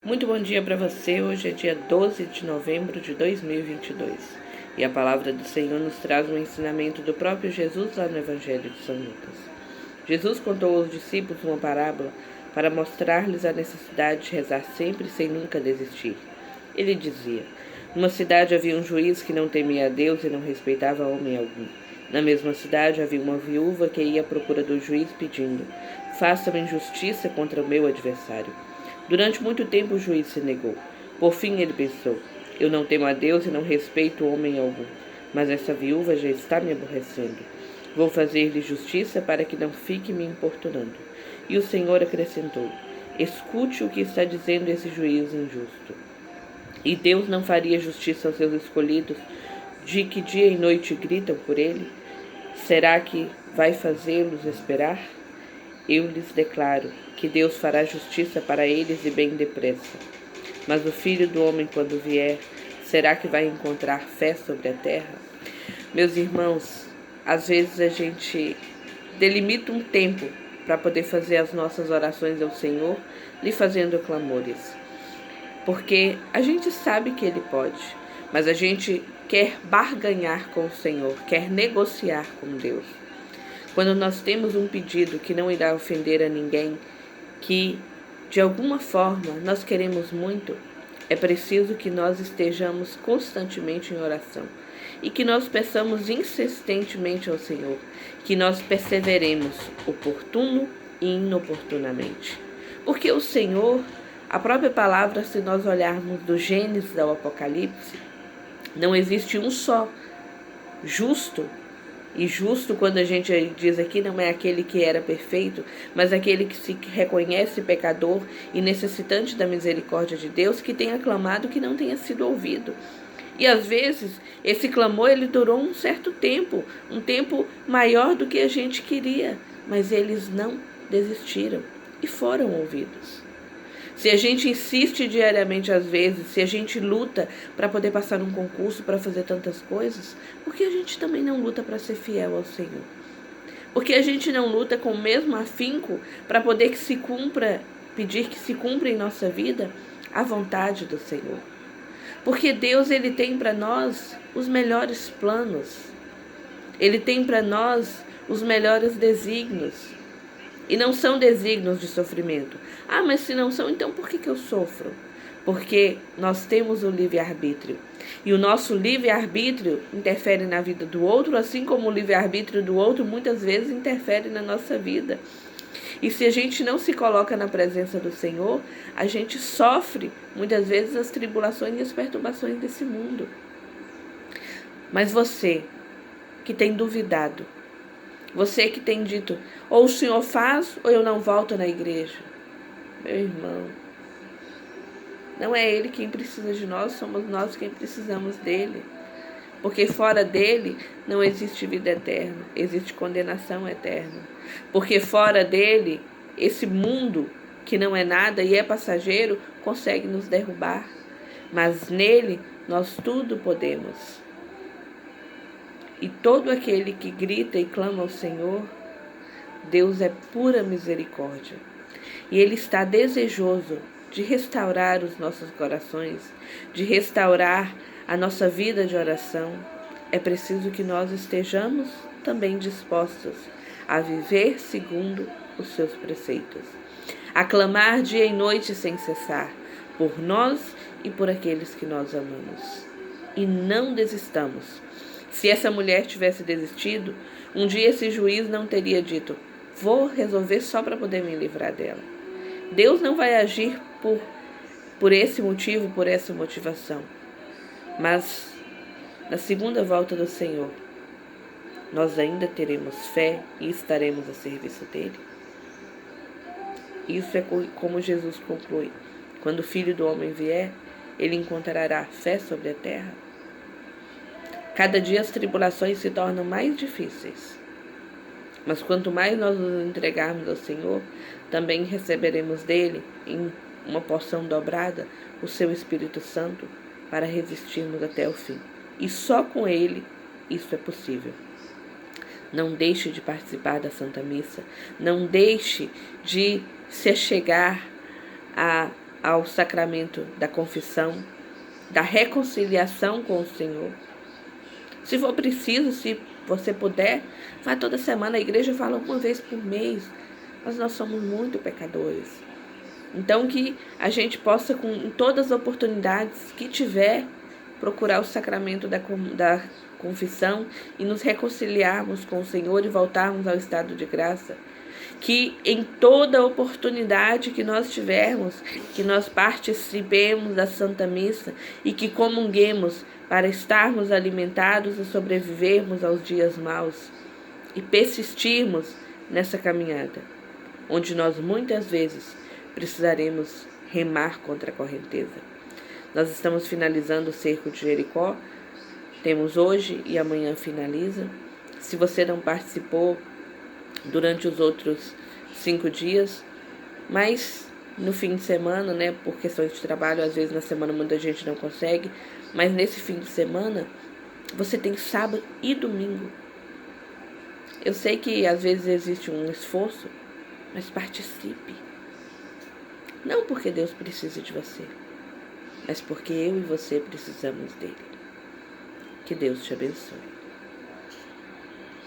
Muito bom dia para você. Hoje é dia 12 de novembro de 2022 e a palavra do Senhor nos traz um ensinamento do próprio Jesus lá no Evangelho de São Lucas. Jesus contou aos discípulos uma parábola para mostrar-lhes a necessidade de rezar sempre sem nunca desistir. Ele dizia: numa cidade havia um juiz que não temia a Deus e não respeitava homem algum. Na mesma cidade havia uma viúva que ia à procura do juiz pedindo: faça-me justiça contra o meu adversário. Durante muito tempo o juiz se negou. Por fim ele pensou: eu não temo a Deus e não respeito homem algum, mas essa viúva já está me aborrecendo. Vou fazer-lhe justiça para que não fique me importunando. E o Senhor acrescentou: escute o que está dizendo esse juiz injusto. E Deus não faria justiça aos seus escolhidos, de que dia e noite gritam por ele? Será que vai fazê-los esperar? Eu lhes declaro que Deus fará justiça para eles e bem depressa. Mas o Filho do Homem, quando vier, será que vai encontrar fé sobre a terra? Meus irmãos, às vezes a gente delimita um tempo para poder fazer as nossas orações ao Senhor, lhe fazendo clamores. Porque a gente sabe que Ele pode, mas a gente quer barganhar com o Senhor, quer negociar com Deus. Quando nós temos um pedido que não irá ofender a ninguém, que de alguma forma nós queremos muito, é preciso que nós estejamos constantemente em oração e que nós peçamos insistentemente ao Senhor, que nós perseveremos oportuno e inoportunamente. Porque o Senhor, a própria palavra, se nós olharmos do Gênesis ao Apocalipse, não existe um só justo. E justo, quando a gente diz aqui, não é aquele que era perfeito, mas aquele que se reconhece pecador e necessitante da misericórdia de Deus, que tenha clamado que não tenha sido ouvido. E às vezes esse clamor ele durou um certo tempo, um tempo maior do que a gente queria, mas eles não desistiram e foram ouvidos. Se a gente insiste diariamente às vezes, se a gente luta para poder passar num concurso, para fazer tantas coisas, por que a gente também não luta para ser fiel ao Senhor? Porque a gente não luta com o mesmo afinco para poder que se cumpra, pedir que se cumpra em nossa vida a vontade do Senhor? Porque Deus ele tem para nós os melhores planos. Ele tem para nós os melhores desígnios. E não são desígnios de sofrimento. Ah, mas se não são, então por que eu sofro? Porque nós temos o livre-arbítrio. E o nosso livre-arbítrio interfere na vida do outro, assim como o livre-arbítrio do outro muitas vezes interfere na nossa vida. E se a gente não se coloca na presença do Senhor, a gente sofre muitas vezes as tribulações e as perturbações desse mundo. Mas você que tem duvidado, você que tem dito, ou o Senhor faz, ou eu não volto na igreja. Meu irmão, não é Ele quem precisa de nós, somos nós quem precisamos dEle. Porque fora dEle não existe vida eterna, existe condenação eterna. Porque fora dEle, esse mundo que não é nada e é passageiro, consegue nos derrubar. Mas nele nós tudo podemos. E todo aquele que grita e clama ao Senhor, Deus é pura misericórdia. E Ele está desejoso de restaurar os nossos corações, de restaurar a nossa vida de oração. É preciso que nós estejamos também dispostos a viver segundo os seus preceitos, a clamar dia e noite sem cessar, por nós e por aqueles que nós amamos. E não desistamos. Se essa mulher tivesse desistido, um dia esse juiz não teria dito: vou resolver só para poder me livrar dela. Deus não vai agir por esse motivo, por essa motivação. Mas na segunda volta do Senhor, nós ainda teremos fé e estaremos a serviço dele. Isso é como Jesus conclui: quando o Filho do Homem vier, ele encontrará fé sobre a terra. Cada dia as tribulações se tornam mais difíceis. Mas quanto mais nós nos entregarmos ao Senhor, também receberemos dele, em uma porção dobrada, o seu Espírito Santo, para resistirmos até o fim. E só com ele isso é possível. Não deixe de participar da Santa Missa. Não deixe de se achegar a ao sacramento da confissão, da reconciliação com o Senhor. Se for preciso, se você puder, vá toda semana. A igreja fala uma vez por mês, mas nós somos muito pecadores. Então que a gente possa, em todas as oportunidades que tiver, procurar o sacramento da confissão e nos reconciliarmos com o Senhor e voltarmos ao estado de graça. Que em toda oportunidade que nós tivermos, que nós participemos da Santa Missa e que comunguemos para estarmos alimentados e sobrevivermos aos dias maus e persistirmos nessa caminhada, onde nós muitas vezes precisaremos remar contra a correnteza. Nós estamos finalizando o cerco de Jericó, temos hoje e amanhã finaliza. Se você não participou durante os outros 5 dias, mas no fim de semana, né, por questões de trabalho, às vezes na semana muita gente não consegue, mas nesse fim de semana você tem sábado e domingo. Eu sei que às vezes existe um esforço, mas participe. Não porque Deus precisa de você, mas porque eu e você precisamos dele. Que Deus te abençoe.